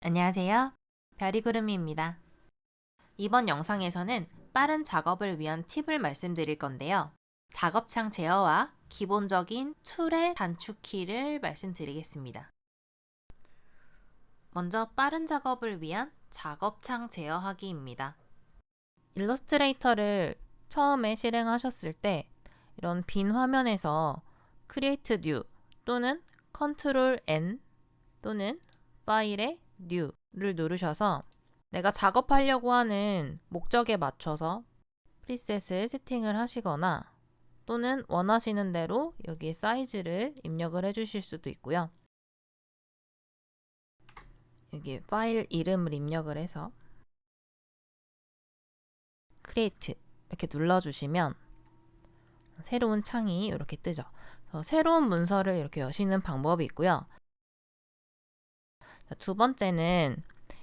안녕하세요. 별이구름이입니다. 이번 영상에서는 빠른 작업을 위한 팁을 말씀드릴 건데요. 작업창 제어와 기본적인 툴의 단축키를 말씀드리겠습니다. 먼저 빠른 작업을 위한 작업창 제어하기입니다. 일러스트레이터를 처음에 실행하셨을 때 이런 빈 화면에서 Create New 또는 Ctrl N 또는 파일의 New를 누르셔서 내가 작업하려고 하는 목적에 맞춰서 프리셋을 세팅을 하시거나 또는 원하시는 대로 여기 사이즈를 입력을 해주실 수도 있고요. 여기 파일 이름을 입력을 해서 Create 이렇게 눌러주시면 새로운 창이 이렇게 뜨죠. 새로운 문서를 이렇게 여시는 방법이 있고요. 두 번째는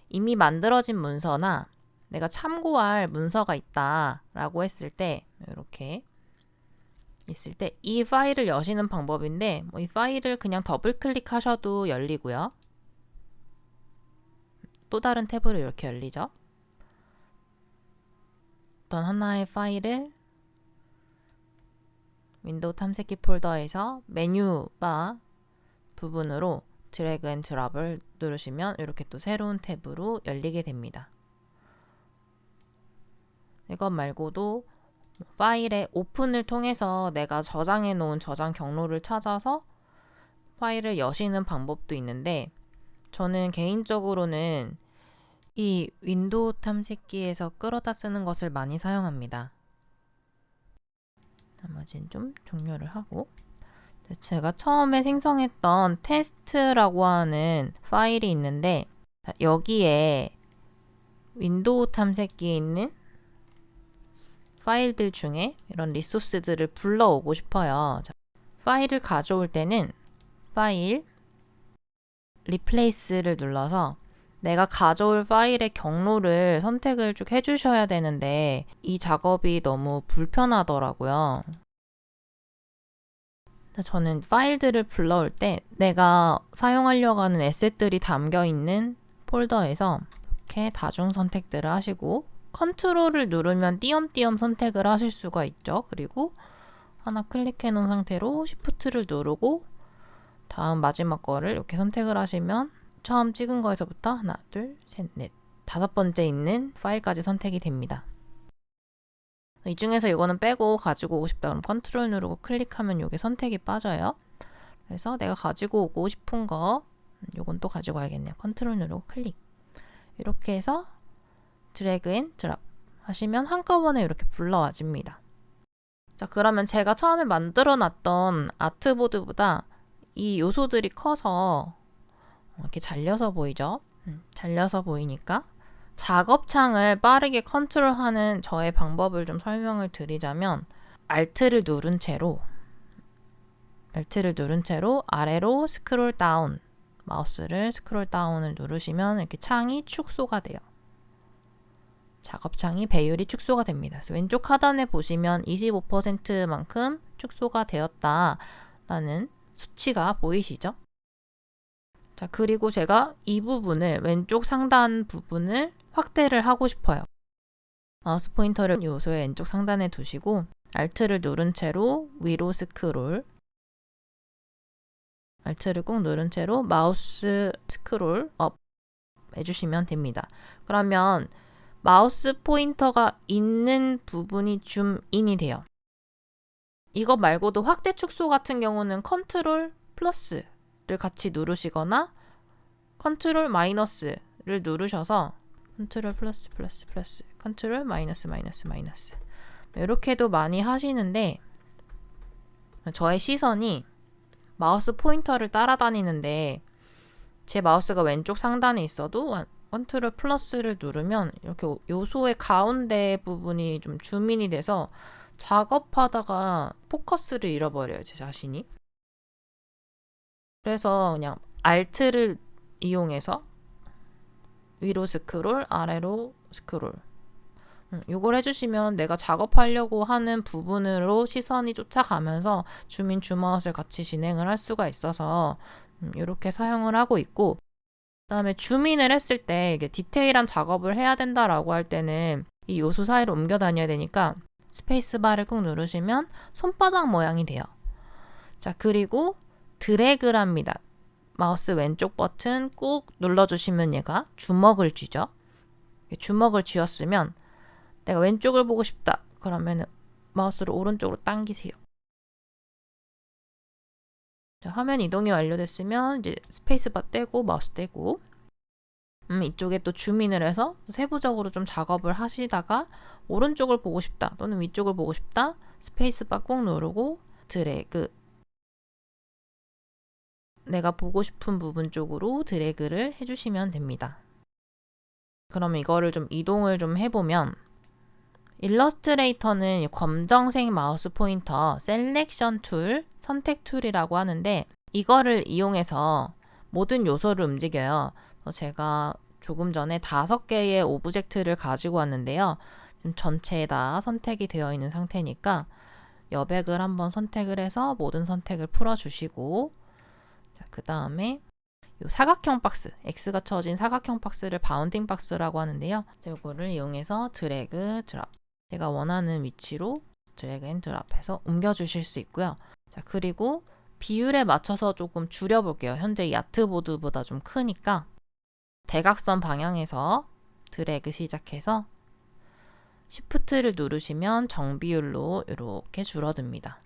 이미 만들어진 문서나 내가 참고할 문서가 있다 라고 했을 때 이렇게 있을 때 이 파일을 여시는 방법인데 이 파일을 그냥 더블 클릭하셔도 열리고요. 또 다른 탭으로 이렇게 열리죠. 어떤 하나의 파일을 윈도우 탐색기 폴더에서 메뉴바 부분으로 드래그 앤 드랍을 누르시면 이렇게 또 새로운 탭으로 열리게 됩니다. 이것 말고도 파일의 오픈을 통해서 내가 저장해 놓은 저장 경로를 찾아서 파일을 여시는 방법도 있는데 저는 개인적으로는 이 윈도우 탐색기에서 끌어다 쓰는 것을 많이 사용합니다. 나머지는 좀 종료를 하고 제가 처음에 생성했던 테스트라고 하는 파일이 있는데 여기에 윈도우 탐색기에 있는 파일들 중에 이런 리소스들을 불러오고 싶어요. 파일을 가져올 때는 파일, 리플레이스를 눌러서 내가 가져올 파일의 경로를 선택을 쭉 해주셔야 되는데 이 작업이 너무 불편하더라고요. 저는 파일들을 불러올 때 내가 사용하려고 하는 에셋들이 담겨있는 폴더에서 이렇게 다중 선택들을 하시고 컨트롤을 누르면 띄엄띄엄 선택을 하실 수가 있죠. 그리고 하나 클릭해 놓은 상태로 Shift를 누르고 다음 마지막 거를 이렇게 선택을 하시면 처음 찍은 거에서부터 하나, 둘, 셋, 넷, 다섯 번째 있는 파일까지 선택이 됩니다. 이 중에서 이거는 빼고 가지고 오고 싶다 그럼 컨트롤 누르고 클릭하면 이게 선택이 빠져요. 그래서 내가 가지고 오고 싶은 거 이건 또 가지고 와야겠네요. 컨트롤 누르고 클릭 이렇게 해서 드래그 앤 드랍 하시면 한꺼번에 이렇게 불러와집니다. 자, 그러면 제가 처음에 만들어 놨던 아트보드보다 이 요소들이 커서 이렇게 잘려서 보이죠? 잘려서 보이니까 작업창을 빠르게 컨트롤하는 저의 방법을 좀 설명을 드리자면 Alt를 누른 채로 아래로 스크롤 다운 마우스를 스크롤 다운을 누르시면 이렇게 창이 축소가 돼요. 작업창이 배율이 축소가 됩니다. 그래서 왼쪽 하단에 보시면 25%만큼 축소가 되었다라는 수치가 보이시죠? 자, 그리고 제가 이 부분을 왼쪽 상단 부분을 확대를 하고 싶어요. 마우스 포인터를 요소의 왼쪽 상단에 두시고 Alt를 누른 채로 위로 스크롤 Alt를 꾹 누른 채로 마우스 스크롤 업 해주시면 됩니다. 그러면 마우스 포인터가 있는 부분이 줌인이 돼요. 이것 말고도 확대 축소 같은 경우는 컨트롤 플러스를 같이 누르시거나 컨트롤 마이너스를 누르셔서 컨트롤 플러스 컨트롤 마이너스 이렇게도 많이 하시는데 저의 시선이 마우스 포인터를 따라다니는데 제 마우스가 왼쪽 상단에 있어도 컨트롤 플러스를 누르면 이렇게 요소의 가운데 부분이 좀 줌인이 돼서 작업하다가 포커스를 잃어버려요, 제 자신이. 그래서 그냥 Alt를 이용해서 위로 스크롤, 아래로 스크롤 이걸 해주시면 내가 작업하려고 하는 부분으로 시선이 쫓아가면서 줌인 줌아웃을 같이 진행을 할 수가 있어서 이렇게 사용을 하고 있고 그다음에 줌인을 했을 때 이게 디테일한 작업을 해야 된다라고 할 때는 이 요소 사이로 옮겨 다녀야 되니까 스페이스바를 꾹 누르시면 손바닥 모양이 돼요. 자, 그리고 드래그를 합니다. 마우스 왼쪽 버튼 꾹 눌러주시면 얘가 주먹을 쥐죠. 주먹을 쥐었으면 내가 왼쪽을 보고 싶다. 그러면 마우스를 오른쪽으로 당기세요. 자, 화면 이동이 완료됐으면 이제 스페이스바 떼고 마우스 떼고 이쪽에 또 줌인을 해서 세부적으로 좀 작업을 하시다가 오른쪽을 보고 싶다 또는 위쪽을 보고 싶다 스페이스바 꾹 누르고 드래그 내가 보고 싶은 부분 쪽으로 드래그를 해주시면 됩니다. 그러면 이거를 좀 이동을 좀 해보면 일러스트레이터는 검정색 마우스 포인터 셀렉션 툴, 선택 툴이라고 하는데 이거를 이용해서 모든 요소를 움직여요. 제가 조금 전에 5개의 오브젝트를 가지고 왔는데요. 지금 전체에 다 선택이 되어 있는 상태니까 여백을 한번 선택을 해서 모든 선택을 풀어주시고 그 다음에 이 사각형 박스, X가 쳐진 사각형 박스를 바운딩 박스라고 하는데요. 이거를 이용해서 드래그, 드랍 제가 원하는 위치로 드래그 앤 드랍해서 옮겨주실 수 있고요. 자, 그리고 비율에 맞춰서 조금 줄여볼게요. 현재 이 아트보드보다 좀 크니까 대각선 방향에서 드래그 시작해서 Shift를 누르시면 정비율로 이렇게 줄어듭니다.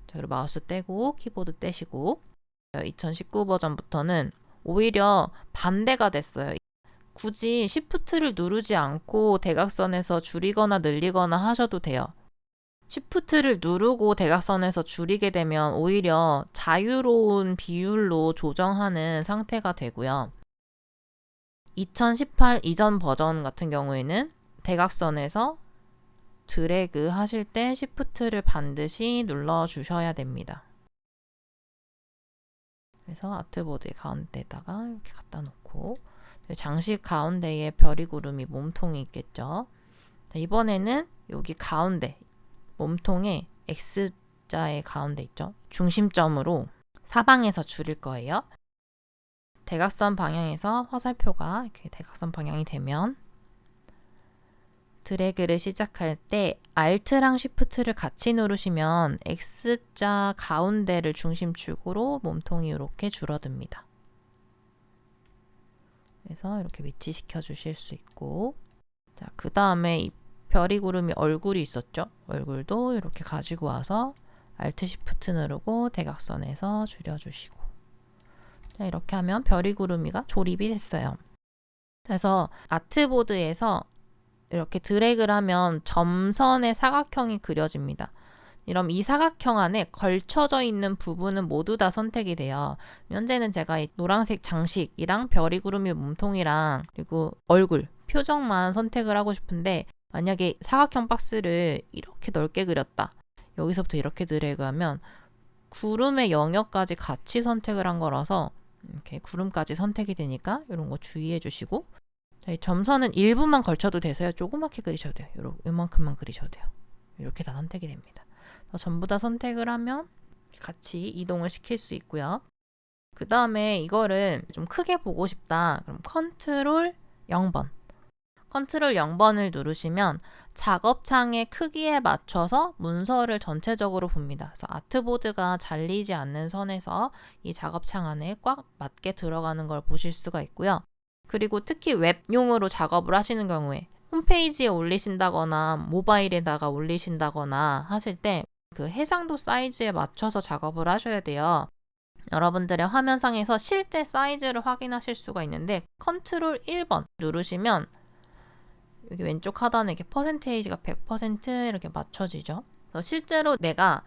자, 그리고 마우스 떼고 키보드 떼시고 2019 버전부터는 오히려 반대가 됐어요. 굳이 Shift를 누르지 않고 대각선에서 줄이거나 늘리거나 하셔도 돼요. Shift를 누르고 대각선에서 줄이게 되면 오히려 자유로운 비율로 조정하는 상태가 되고요. 2018 이전 버전 같은 경우에는 대각선에서 드래그 하실 때 Shift를 반드시 눌러주셔야 됩니다. 그래서 아트보드의 가운데에다가 이렇게 갖다 놓고 장식 가운데에 별이 구름이 몸통이 있겠죠. 자, 이번에는 여기 가운데 몸통에 X자의 가운데 있죠. 중심점으로 사방에서 줄일 거예요. 대각선 방향에서 화살표가 이렇게 대각선 방향이 되면 드래그를 시작할 때 Alt랑 Shift를 같이 누르시면 X자 가운데를 중심축으로 몸통이 이렇게 줄어듭니다. 그래서 이렇게 위치시켜 주실 수 있고 자, 그 다음에 이 별이 구름이 얼굴이 있었죠. 얼굴도 이렇게 가지고 와서 Alt Shift 누르고 대각선에서 줄여주시고 자, 이렇게 하면 별이 구름이가 조립이 됐어요. 그래서 아트보드에서 이렇게 드래그를 하면 점선의 사각형이 그려집니다. 이럼 이 사각형 안에 걸쳐져 있는 부분은 모두 다 선택이 돼요. 현재는 제가 이 노란색 장식이랑 별이 구름이 몸통이랑 그리고 얼굴, 표정만 선택을 하고 싶은데 만약에 사각형 박스를 이렇게 넓게 그렸다. 여기서부터 이렇게 드래그하면 구름의 영역까지 같이 선택을 한 거라서 이렇게 구름까지 선택이 되니까 이런 거 주의해 주시고 자, 이 점선은 일부만 걸쳐도 돼서요. 조그맣게 그리셔도 돼요. 요만큼만 그리셔도 돼요. 이렇게 다 선택이 됩니다. 전부 다 선택을 하면 같이 이동을 시킬 수 있고요. 그 다음에 이거를 좀 크게 보고 싶다. 그럼 컨트롤 0번. 컨트롤 0번을 누르시면 작업창의 크기에 맞춰서 문서를 전체적으로 봅니다. 그래서 아트보드가 잘리지 않는 선에서 이 작업창 안에 꽉 맞게 들어가는 걸 보실 수가 있고요. 그리고 특히 웹용으로 작업을 하시는 경우에 홈페이지에 올리신다거나 모바일에다가 올리신다거나 하실 때 그 해상도 사이즈에 맞춰서 작업을 하셔야 돼요. 여러분들의 화면상에서 실제 사이즈를 확인하실 수가 있는데 컨트롤 1번 누르시면 여기 왼쪽 하단에 이렇게 퍼센테이지가 100% 이렇게 맞춰지죠. 그래서 실제로 내가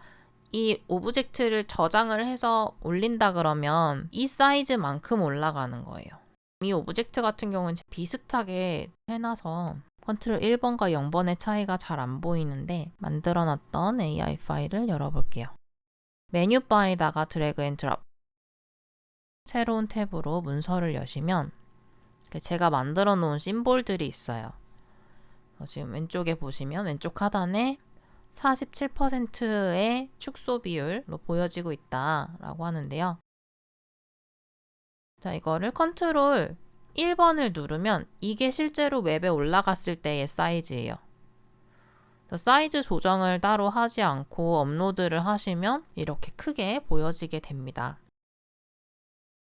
이 오브젝트를 저장을 해서 올린다 그러면 이 사이즈만큼 올라가는 거예요. 이 오브젝트 같은 경우는 비슷하게 해놔서 컨트롤 1번과 0번의 차이가 잘 안 보이는데 만들어놨던 AI 파일을 열어볼게요. 메뉴바에다가 드래그 앤 드랍 새로운 탭으로 문서를 여시면 제가 만들어 놓은 심볼들이 있어요. 지금 왼쪽에 보시면 왼쪽 하단에 47%의 축소 비율로 보여지고 있다라고 하는데요. 자, 이거를 컨트롤 1번을 누르면 이게 실제로 웹에 올라갔을 때의 사이즈예요. 사이즈 조정을 따로 하지 않고 업로드를 하시면 이렇게 크게 보여지게 됩니다.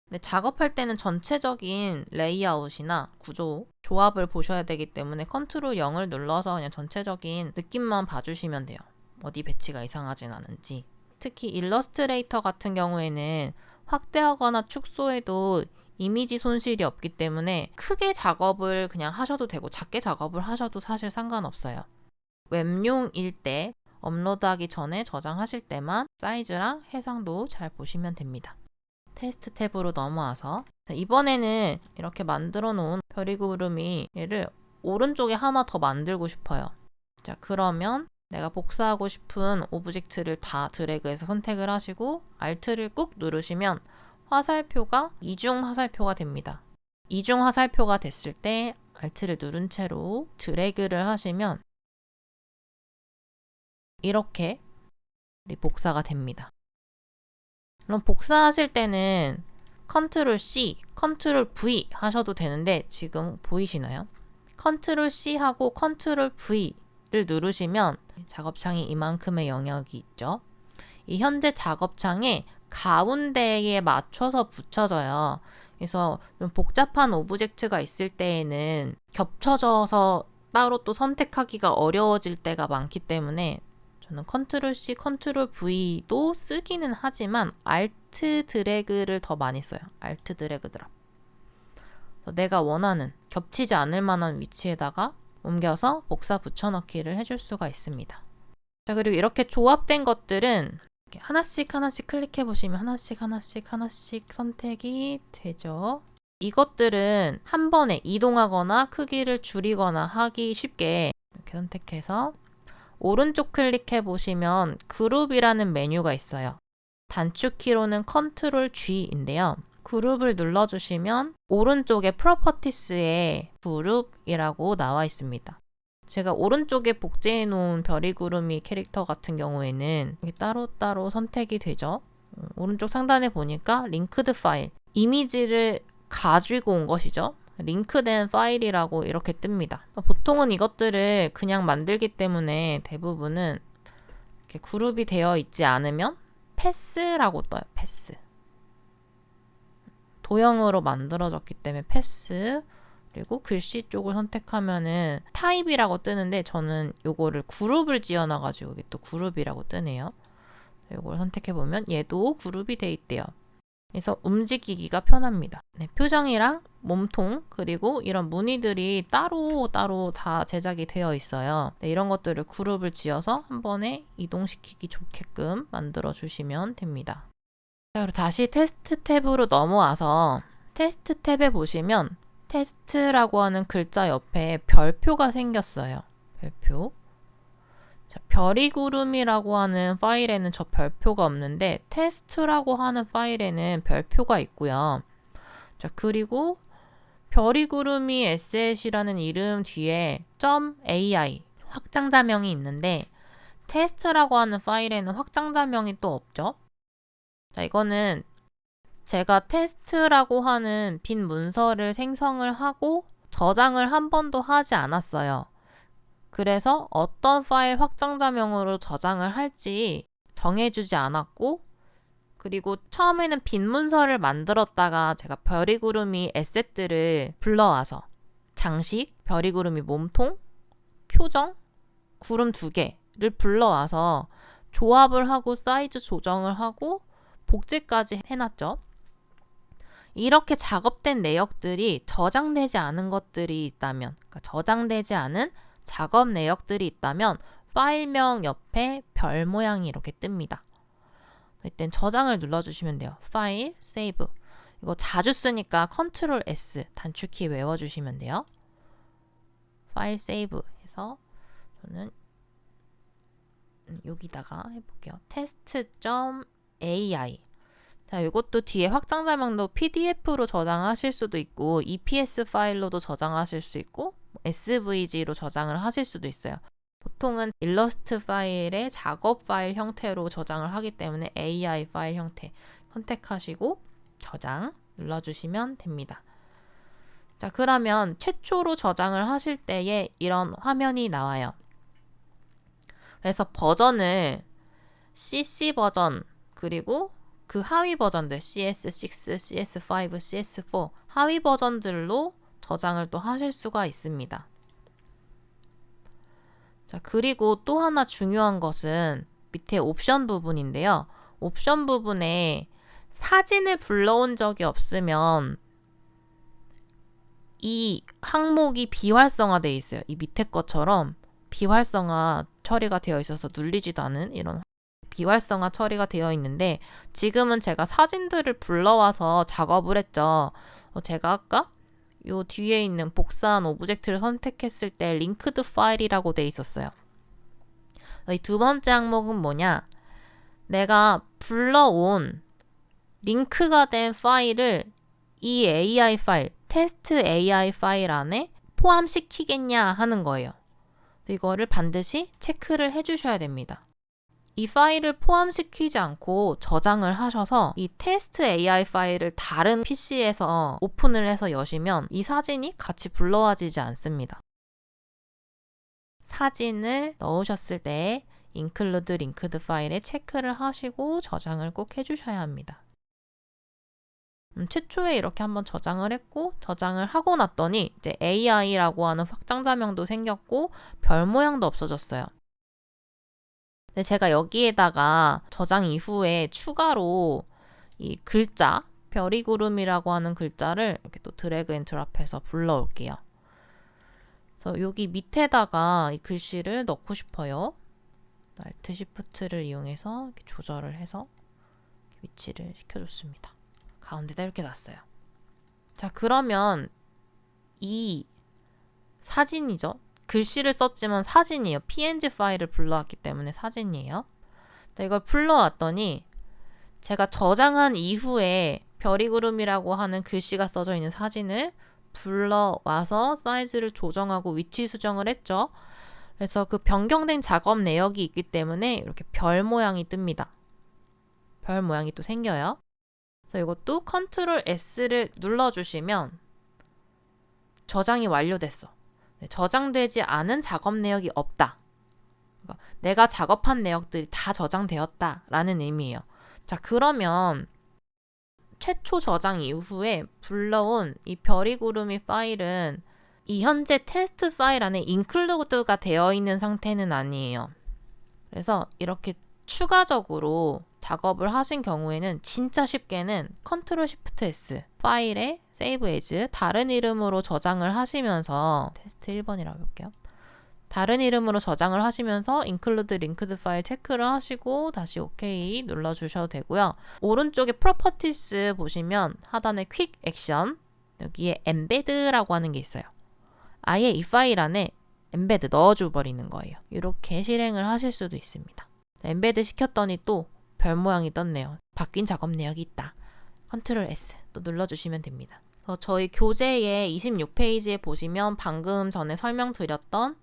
근데 작업할 때는 전체적인 레이아웃이나 구조, 조합을 보셔야 되기 때문에 컨트롤 0을 눌러서 그냥 전체적인 느낌만 봐주시면 돼요. 어디 배치가 이상하진 않은지. 특히 일러스트레이터 같은 경우에는 확대하거나 축소해도 이미지 손실이 없기 때문에 크게 작업을 그냥 하셔도 되고 작게 작업을 하셔도 사실 상관없어요. 웹용일 때 업로드하기 전에 저장하실 때만 사이즈랑 해상도 잘 보시면 됩니다. 테스트 탭으로 넘어와서 이번에는 이렇게 만들어 놓은 별이구름이 얘를 오른쪽에 하나 더 만들고 싶어요. 자, 그러면 내가 복사하고 싶은 오브젝트를 다 드래그해서 선택을 하시고 Alt를 꾹 누르시면 화살표가 이중 화살표가 됩니다. 이중 화살표가 됐을 때 Alt를 누른 채로 드래그를 하시면 이렇게 복사가 됩니다. 그럼 복사하실 때는 Ctrl C, Ctrl V 하셔도 되는데 지금 보이시나요? Ctrl C 하고 Ctrl V를 누르시면 작업창이 이만큼의 영역이 있죠. 이 현재 작업창에 가운데에 맞춰서 붙여져요. 그래서 좀 복잡한 오브젝트가 있을 때에는 겹쳐져서 따로 또 선택하기가 어려워질 때가 많기 때문에 저는 Ctrl C, Ctrl V도 쓰기는 하지만 Alt 드래그를 더 많이 써요. Alt 드래그 드랍. 내가 원하는 겹치지 않을 만한 위치에다가 옮겨서 복사 붙여넣기를 해줄 수가 있습니다. 자, 그리고 이렇게 조합된 것들은 이렇게 하나씩 클릭해 보시면 하나씩 선택이 되죠. 이것들은 한 번에 이동하거나 크기를 줄이거나 하기 쉽게 이렇게 선택해서 오른쪽 클릭해 보시면 그룹이라는 메뉴가 있어요. 단축키로는 Ctrl G인데요. 그룹을 눌러주시면 오른쪽에 프로퍼티스에 그룹이라고 나와 있습니다. 제가 오른쪽에 복제해 놓은 별이구름이 캐릭터 같은 경우에는 이렇게 따로따로 선택이 되죠. 오른쪽 상단에 보니까 링크드 파일, 이미지를 가지고 온 것이죠. 링크된 파일이라고 이렇게 뜹니다. 보통은 이것들을 그냥 만들기 때문에 대부분은 이렇게 그룹이 되어 있지 않으면 패스라고 떠요. 패스. 도형으로 만들어졌기 때문에 패스. 그리고 글씨 쪽을 선택하면은 타입이라고 뜨는데 저는 요거를 그룹을 지어놔가지고 이게 또 그룹이라고 뜨네요. 요걸 선택해보면 얘도 그룹이 돼 있대요. 그래서 움직이기가 편합니다. 네, 표정이랑 몸통 그리고 이런 무늬들이 따로 다 제작이 되어 있어요. 네, 이런 것들을 그룹을 지어서 한 번에 이동시키기 좋게끔 만들어 주시면 됩니다. 자, 그리고 다시 테스트 탭으로 넘어와서 테스트 탭에 보시면 테스트라고 하는 글자 옆에 별표가 생겼어요. 별표. 자, 별이구름이라고 하는 파일에는 저 별표가 없는데 테스트라고 하는 파일에는 별표가 있고요. 자, 그리고 별이구름이 asset이라는 이름 뒤에 .ai 확장자명이 있는데 테스트라고 하는 파일에는 확장자명이 또 없죠. 자, 이거는 제가 테스트라고 하는 빈 문서를 생성을 하고 저장을 한 번도 하지 않았어요. 그래서 어떤 파일 확장자명으로 저장을 할지 정해주지 않았고 그리고 처음에는 빈 문서를 만들었다가 제가 별이구름이 에셋들을 불러와서 장식, 별이구름이 몸통, 표정, 구름 2개를 불러와서 조합을 하고 사이즈 조정을 하고 복제까지 해놨죠. 이렇게 작업된 내역들이 저장되지 않은 것들이 있다면, 그러니까 저장되지 않은 작업 내역들이 있다면 파일명 옆에 별 모양이 이렇게 뜹니다. 이땐 저장을 눌러주시면 돼요. 파일, 세이브. 이거 자주 쓰니까 Ctrl S 단축키 외워주시면 돼요. 파일 세이브 해서 저는 여기다가 해볼게요. test.ai. 자, 이것도 뒤에 확장자명도 PDF로 저장하실 수도 있고 EPS 파일로도 저장하실 수 있고 SVG로 저장을 하실 수도 있어요. 보통은 일러스트 파일의 작업 파일 형태로 저장을 하기 때문에 AI 파일 형태 선택하시고 저장 눌러주시면 됩니다. 자, 그러면 최초로 저장을 하실 때에 이런 화면이 나와요. 그래서 버전을 CC 버전, 그리고 그 하위 버전들 CS6, CS5, CS4 하위 버전들로 저장을 또 하실 수가 있습니다. 자, 그리고 또 하나 중요한 것은 밑에 옵션 부분인데요. 옵션 부분에 사진을 불러온 적이 없으면 이 항목이 비활성화되어 있어요. 이 밑에 것처럼 비활성화 처리가 되어 있어서 눌리지도 않은 이런 비활성화 처리가 되어 있는데, 지금은 제가 사진들을 불러와서 작업을 했죠. 제가 아까 요 뒤에 있는 복사한 오브젝트를 선택했을 때 링크드 파일이라고 돼 있었어요. 이 두 번째 항목은 뭐냐? 내가 불러온 링크가 된 파일을 이 AI 파일, 테스트 AI 파일 안에 포함시키겠냐 하는 거예요. 이거를 반드시 체크를 해주셔야 됩니다. 이 파일을 포함시키지 않고 저장을 하셔서 이 테스트 AI 파일을 다른 PC에서 오픈을 해서 여시면 이 사진이 같이 불러와지지 않습니다. 사진을 넣으셨을 때 include linked 파일에 체크를 하시고 저장을 꼭 해주셔야 합니다. 최초에 이렇게 한번 저장을 했고, 저장을 하고 났더니 이제 AI라고 하는 확장자명도 생겼고 별 모양도 없어졌어요. 근데 제가 여기에다가 저장 이후에 추가로 이 글자, 별이 구름이라고 하는 글자를 이렇게 또 드래그 앤 드랍해서 불러올게요. 그래서 여기 밑에다가 이 글씨를 넣고 싶어요. Alt Shift를 이용해서 이렇게 조절을 해서 위치를 시켜줬습니다. 가운데다 이렇게 놨어요. 자, 그러면 이 사진이죠. 글씨를 썼지만 사진이에요. PNG 파일을 불러왔기 때문에 사진이에요. 자, 이걸 불러왔더니 제가 저장한 이후에 별이 구름이라고 하는 글씨가 써져 있는 사진을 불러와서 사이즈를 조정하고 위치 수정을 했죠. 그래서 그 변경된 작업 내역이 있기 때문에 이렇게 별 모양이 뜹니다. 별 모양이 또 생겨요. 그래서 이것도 컨트롤 S를 눌러주시면 저장이 완료됐어. 저장되지 않은 작업 내역이 없다. 그러니까 내가 작업한 내역들이 다 저장되었다라는 의미예요. 자, 그러면 최초 저장 이후에 불러온 이 별이 구름이 파일은 이 현재 테스트 파일 안에 include가 되어 있는 상태는 아니에요. 그래서 이렇게 추가적으로 작업을 하신 경우에는 진짜 쉽게는 컨트롤 시프트 S 파일에 세이브 에즈 다른 이름으로 저장을 하시면서 테스트 1번이라고 해볼게요. 다른 이름으로 저장을 하시면서 include linked 파일 체크를 하시고 다시 OK 눌러주셔도 되고요. 오른쪽에 properties 보시면 하단에 quick action 여기에 embed라고 하는 게 있어요. 아예 이 파일 안에 embed 넣어줘 버리는 거예요. 이렇게 실행을 하실 수도 있습니다. embed 시켰더니 또 별 모양이 떴네요. 바뀐 작업 내역이 있다. 컨트롤 S 또 눌러주시면 됩니다. 저희 교재의 26페이지에 보시면 방금 전에 설명드렸던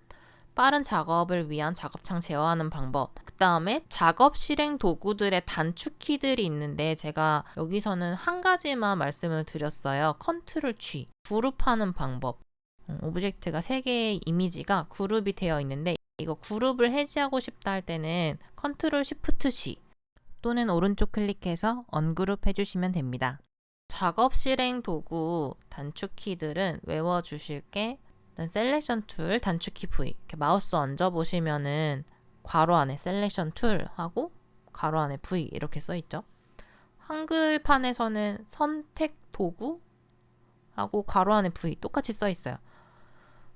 빠른 작업을 위한 작업창 제어하는 방법, 그 다음에 작업 실행 도구들의 단축키들이 있는데 제가 여기서는 한 가지만 말씀을 드렸어요. 컨트롤 G, 그룹하는 방법. 오브젝트가 3개의 이미지가 그룹이 되어 있는데 이거 그룹을 해지하고 싶다 할 때는 컨트롤 시프트 C 또는 오른쪽 클릭해서 언그룹 해주시면 됩니다. 작업 실행 도구 단축키들은 외워주실 게 셀렉션 툴 단축키 V 이렇게 마우스 얹어 보시면은 괄호 안에 셀렉션 툴 하고 괄호 안에 V 이렇게 써 있죠. 한글판에서는 선택 도구 하고 괄호 안에 V 똑같이 써 있어요.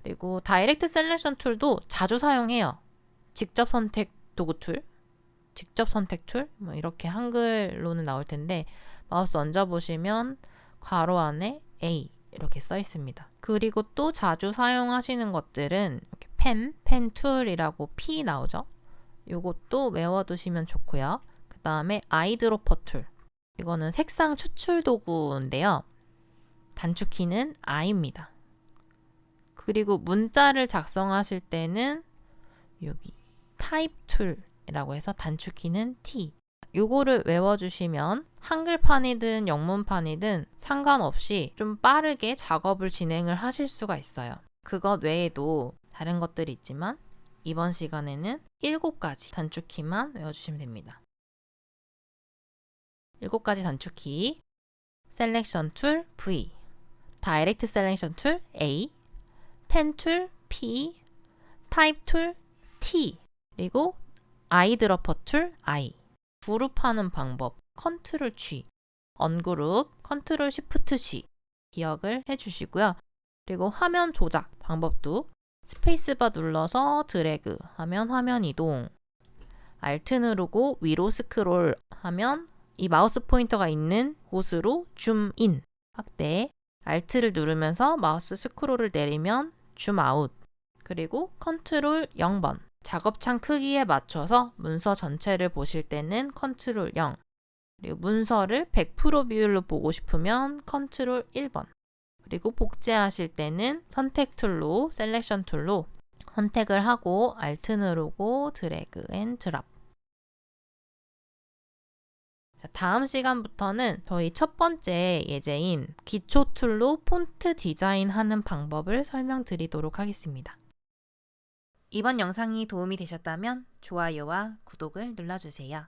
그리고 다이렉트 셀렉션 툴도 자주 사용해요. 직접 선택 도구 툴, 직접 선택 툴 뭐 이렇게 한글로는 나올 텐데 마우스 얹어 보시면 괄호 안에 A 이렇게 써 있습니다. 그리고 또 자주 사용하시는 것들은 이렇게 펜 툴이라고 P 나오죠. 요것도 외워두시면 좋고요. 그 다음에 아이드로퍼 툴 이거는 색상 추출 도구인데요. 단축키는 I입니다. 그리고 문자를 작성하실 때는 여기 타입 툴이라고 해서 단축키는 T 요거를 외워주시면 한글판이든 영문판이든 상관없이 좀 빠르게 작업을 진행을 하실 수가 있어요. 그것 외에도 다른 것들이 있지만 이번 시간에는 7가지 단축키만 외워주시면 됩니다. 7가지 단축키: 셀렉션 툴 V, 다이렉트 셀렉션 툴 A, 펜 툴 P, 타입 툴 T, 그리고 아이드러퍼 툴 I. 그룹하는 방법 컨트롤 G, 언그룹 컨트롤 시프트 C 기억을 해주시고요. 그리고 화면 조작 방법도 스페이스바 눌러서 드래그 하면 화면 이동, 알트 누르고 위로 스크롤 하면 이 마우스 포인터가 있는 곳으로 줌인, 확대, 알트를 누르면서 마우스 스크롤을 내리면 줌 아웃, 그리고 컨트롤 0번, 작업창 크기에 맞춰서 문서 전체를 보실 때는 컨트롤 0, 그리고 문서를 100% 비율로 보고 싶으면 컨트롤 1번, 그리고 복제하실 때는 선택 툴로, 셀렉션 툴로 선택을 하고 알트 누르고 드래그 앤 드랍. 다음 시간부터는 저희 첫 번째 예제인 기초 툴로 폰트 디자인하는 방법을 설명드리도록 하겠습니다. 이번 영상이 도움이 되셨다면 좋아요와 구독을 눌러주세요.